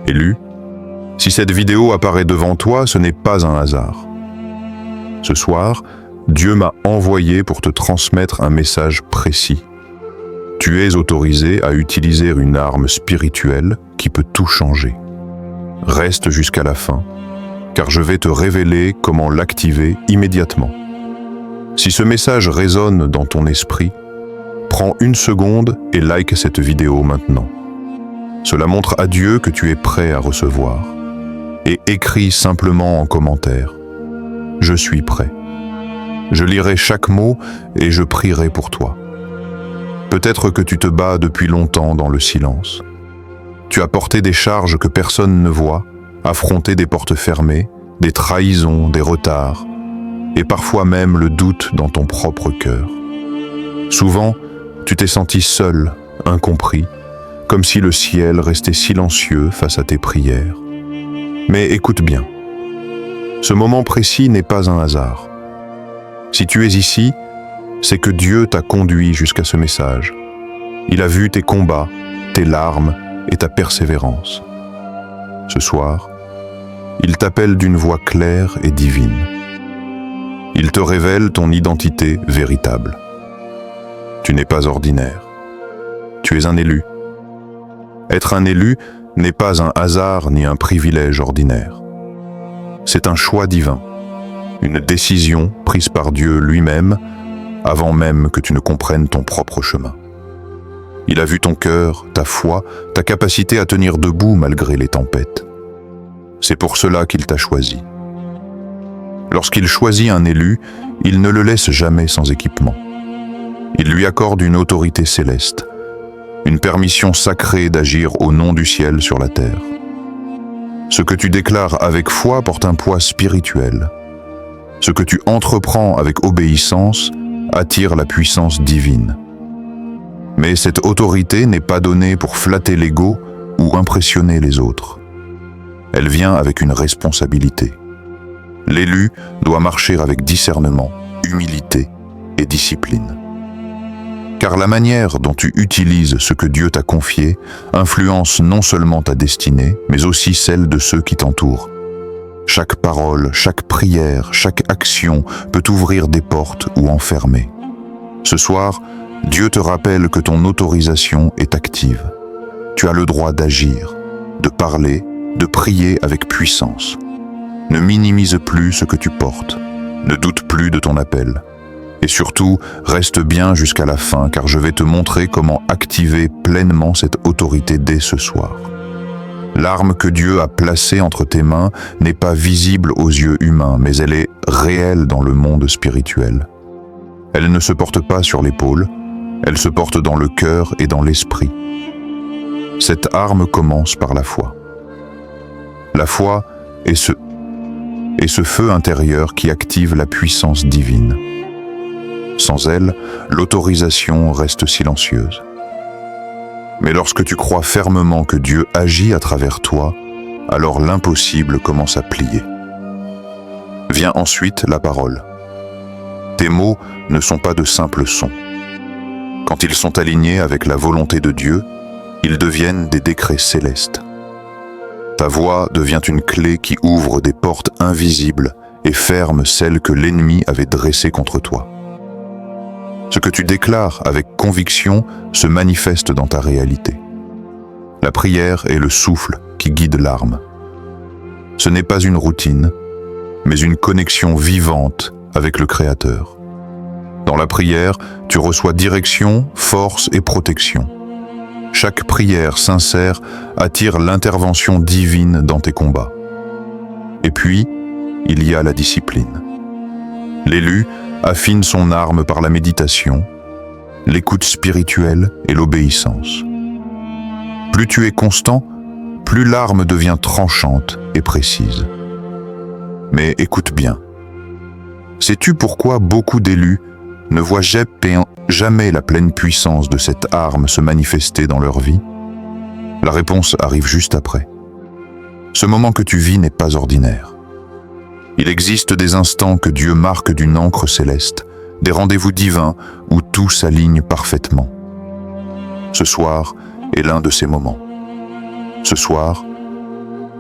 Élu, si cette vidéo apparaît devant toi, ce n'est pas un hasard. Ce soir, Dieu m'a envoyé pour te transmettre un message précis. Tu es autorisé à utiliser une arme spirituelle qui peut tout changer. Reste jusqu'à la fin, car je vais te révéler comment l'activer immédiatement. Si ce message résonne dans ton esprit, prends 1 seconde et like cette vidéo maintenant. Cela montre à Dieu que tu es prêt à recevoir. Et écris simplement en commentaire « Je suis prêt ». Je lirai chaque mot et je prierai pour toi. Peut-être que tu te bats depuis longtemps dans le silence. Tu as porté des charges que personne ne voit, affronté des portes fermées, des trahisons, des retards, et parfois même le doute dans ton propre cœur. Souvent, tu t'es senti seul, incompris, comme si le ciel restait silencieux face à tes prières. Mais écoute bien, ce moment précis n'est pas un hasard. Si tu es ici, c'est que Dieu t'a conduit jusqu'à ce message. Il a vu tes combats, tes larmes et ta persévérance. Ce soir, il t'appelle d'une voix claire et divine. Il te révèle ton identité véritable. Tu n'es pas ordinaire. Tu es un élu. Être un élu n'est pas un hasard ni un privilège ordinaire. C'est un choix divin, une décision prise par Dieu lui-même avant même que tu ne comprennes ton propre chemin. Il a vu ton cœur, ta foi, ta capacité à tenir debout malgré les tempêtes. C'est pour cela qu'il t'a choisi. Lorsqu'il choisit un élu, il ne le laisse jamais sans équipement. Il lui accorde une autorité céleste, une permission sacrée d'agir au nom du ciel sur la terre. Ce que tu déclares avec foi porte un poids spirituel. Ce que tu entreprends avec obéissance attire la puissance divine. Mais cette autorité n'est pas donnée pour flatter l'ego ou impressionner les autres. Elle vient avec une responsabilité. L'élu doit marcher avec discernement, humilité et discipline. Car la manière dont tu utilises ce que Dieu t'a confié influence non seulement ta destinée, mais aussi celle de ceux qui t'entourent. Chaque parole, chaque prière, chaque action peut ouvrir des portes ou enfermer. Ce soir, Dieu te rappelle que ton autorisation est active. Tu as le droit d'agir, de parler, de prier avec puissance. Ne minimise plus ce que tu portes. Ne doute plus de ton appel. Et surtout, reste bien jusqu'à la fin, car je vais te montrer comment activer pleinement cette autorité dès ce soir. L'arme que Dieu a placée entre tes mains n'est pas visible aux yeux humains, mais elle est réelle dans le monde spirituel. Elle ne se porte pas sur l'épaule, elle se porte dans le cœur et dans l'esprit. Cette arme commence par la foi. La foi est ce feu intérieur qui active la puissance divine. Sans elle, l'autorisation reste silencieuse. Mais lorsque tu crois fermement que Dieu agit à travers toi, alors l'impossible commence à plier. Vient ensuite la parole. Tes mots ne sont pas de simples sons. Quand ils sont alignés avec la volonté de Dieu, ils deviennent des décrets célestes. Ta voix devient une clé qui ouvre des portes invisibles et ferme celles que l'ennemi avait dressées contre toi. Ce que tu déclares avec conviction se manifeste dans ta réalité. La prière est le souffle qui guide l'arme. Ce n'est pas une routine, mais une connexion vivante avec le Créateur. Dans la prière, tu reçois direction, force et protection. Chaque prière sincère attire l'intervention divine dans tes combats. Et puis, il y a la discipline. L'élu affine son arme par la méditation, l'écoute spirituelle et l'obéissance. Plus tu es constant, plus l'arme devient tranchante et précise. Mais écoute bien. Sais-tu pourquoi beaucoup d'élus ne voient jamais la pleine puissance de cette arme se manifester dans leur vie? La réponse arrive juste après. Ce moment que tu vis n'est pas ordinaire. Il existe des instants que Dieu marque d'une encre céleste, des rendez-vous divins où tout s'aligne parfaitement. Ce soir est l'un de ces moments. Ce soir,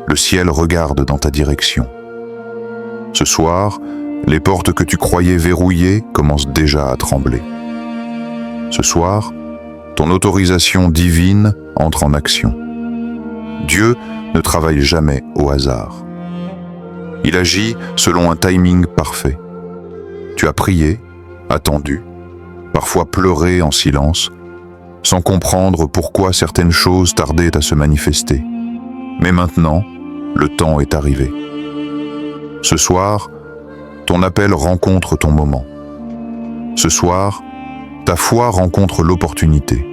Le ciel regarde dans ta direction. Ce soir, les portes que tu croyais verrouillées commencent déjà à trembler. Ce soir, ton autorisation divine entre en action. Dieu ne travaille jamais au hasard. Il agit selon un timing parfait. Tu as prié, attendu, parfois pleuré en silence, sans comprendre pourquoi certaines choses tardaient à se manifester. Mais maintenant, le temps est arrivé. Ce soir, ton appel rencontre ton moment. Ce soir, ta foi rencontre l'opportunité.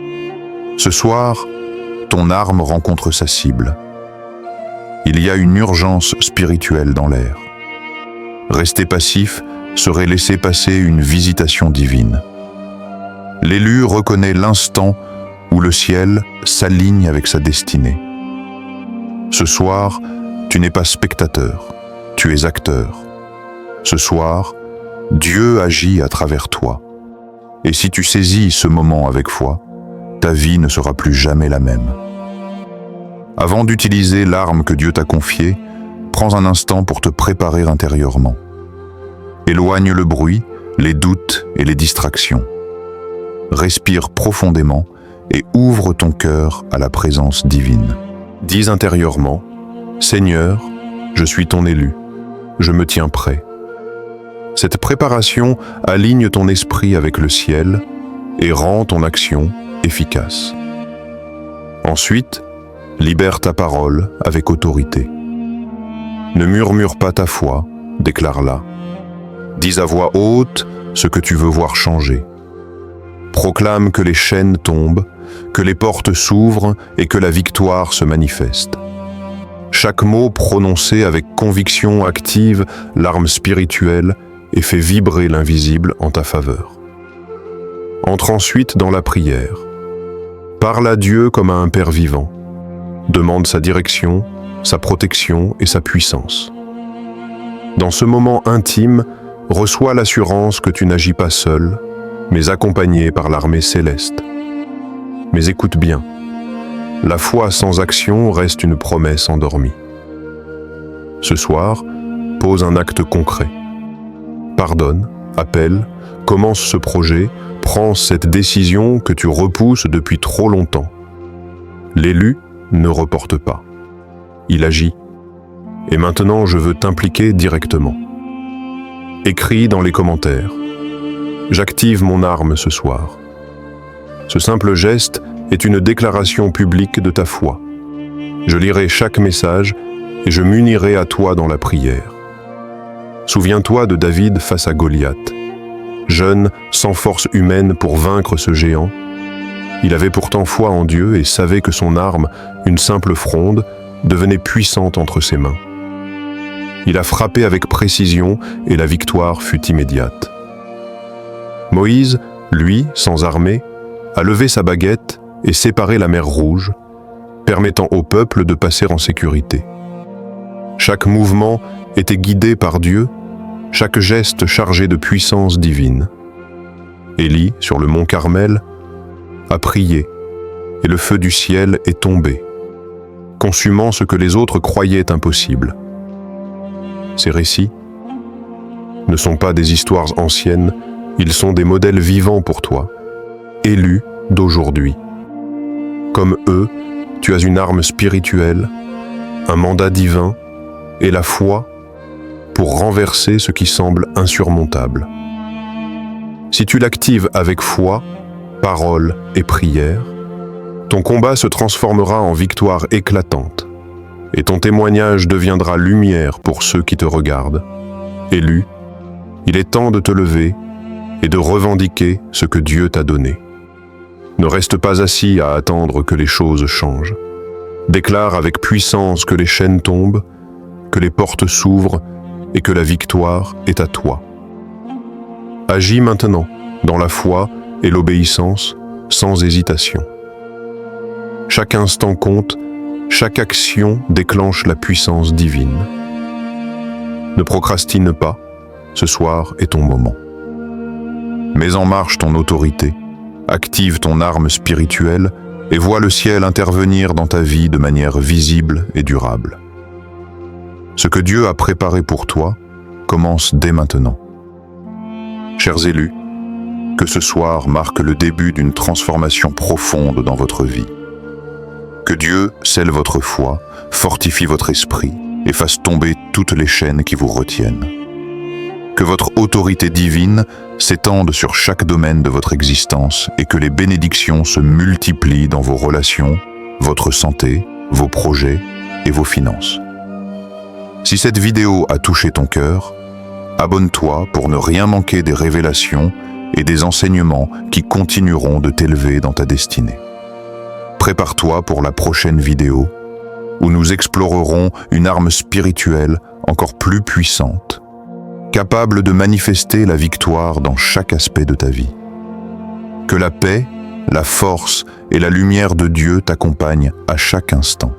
Ce soir, ton arme rencontre sa cible. Il y a une urgence spirituelle dans l'air. Rester passif serait laisser passer une visitation divine. L'élu reconnaît l'instant où le ciel s'aligne avec sa destinée. Ce soir, tu n'es pas spectateur, tu es acteur. Ce soir, Dieu agit à travers toi. Et si tu saisis ce moment avec foi, ta vie ne sera plus jamais la même. Avant d'utiliser l'arme que Dieu t'a confiée, prends un instant pour te préparer intérieurement. Éloigne le bruit, les doutes et les distractions. Respire profondément et ouvre ton cœur à la présence divine. Dis intérieurement, « Seigneur, je suis ton élu, je me tiens prêt. » Cette préparation aligne ton esprit avec le ciel et rend ton action efficace. Ensuite, libère ta parole avec autorité. Ne murmure pas ta foi, déclare-la. Dis à voix haute ce que tu veux voir changer. Proclame que les chaînes tombent, que les portes s'ouvrent et que la victoire se manifeste. Chaque mot prononcé avec conviction active l'arme spirituelle et fait vibrer l'invisible en ta faveur. Entre ensuite dans la prière. Parle à Dieu comme à un Père vivant. Demande sa direction, sa protection et sa puissance. Dans ce moment intime, reçois l'assurance que tu n'agis pas seul, mais accompagné par l'armée céleste. Mais écoute bien, la foi sans action reste une promesse endormie. Ce soir, pose un acte concret. Pardonne, appelle, commence ce projet, prends cette décision que tu repousses depuis trop longtemps. L'élu ne reporte pas. Il agit. Et maintenant, je veux t'impliquer directement. Écris dans les commentaires. J'active mon arme ce soir. Ce simple geste est une déclaration publique de ta foi. Je lirai chaque message et je m'unirai à toi dans la prière. Souviens-toi de David face à Goliath. Jeune, sans force humaine pour vaincre ce géant, il avait pourtant foi en Dieu et savait que son arme, une simple fronde, devenait puissante entre ses mains. Il a frappé avec précision et la victoire fut immédiate. Moïse, lui, sans armée, a levé sa baguette et séparé la mer Rouge, permettant au peuple de passer en sécurité. Chaque mouvement était guidé par Dieu, chaque geste chargé de puissance divine. Élie, sur le mont Carmel, a prié, et le feu du ciel est tombé, consumant ce que les autres croyaient impossible. Ces récits ne sont pas des histoires anciennes, ils sont des modèles vivants pour toi, élus d'aujourd'hui. Comme eux, tu as une arme spirituelle, un mandat divin et la foi pour renverser ce qui semble insurmontable. Si tu l'actives avec foi, parole et prière, ton combat se transformera en victoire éclatante et ton témoignage deviendra lumière pour ceux qui te regardent. Élu, il est temps de te lever et de revendiquer ce que Dieu t'a donné. Ne reste pas assis à attendre que les choses changent. Déclare avec puissance que les chaînes tombent, que les portes s'ouvrent et que la victoire est à toi. Agis maintenant dans la foi et l'obéissance sans hésitation. Chaque instant compte, chaque action déclenche la puissance divine. Ne procrastine pas, ce soir est ton moment. Mets en marche ton autorité, active ton arme spirituelle et vois le ciel intervenir dans ta vie de manière visible et durable. Ce que Dieu a préparé pour toi commence dès maintenant. Chers élus, que ce soir marque le début d'une transformation profonde dans votre vie. Que Dieu scelle votre foi, fortifie votre esprit et fasse tomber toutes les chaînes qui vous retiennent. Que votre autorité divine s'étende sur chaque domaine de votre existence et que les bénédictions se multiplient dans vos relations, votre santé, vos projets et vos finances. Si cette vidéo a touché ton cœur, abonne-toi pour ne rien manquer des révélations et des enseignements qui continueront de t'élever dans ta destinée. Prépare-toi pour la prochaine vidéo où nous explorerons une arme spirituelle encore plus puissante, capable de manifester la victoire dans chaque aspect de ta vie. Que la paix, la force et la lumière de Dieu t'accompagnent à chaque instant.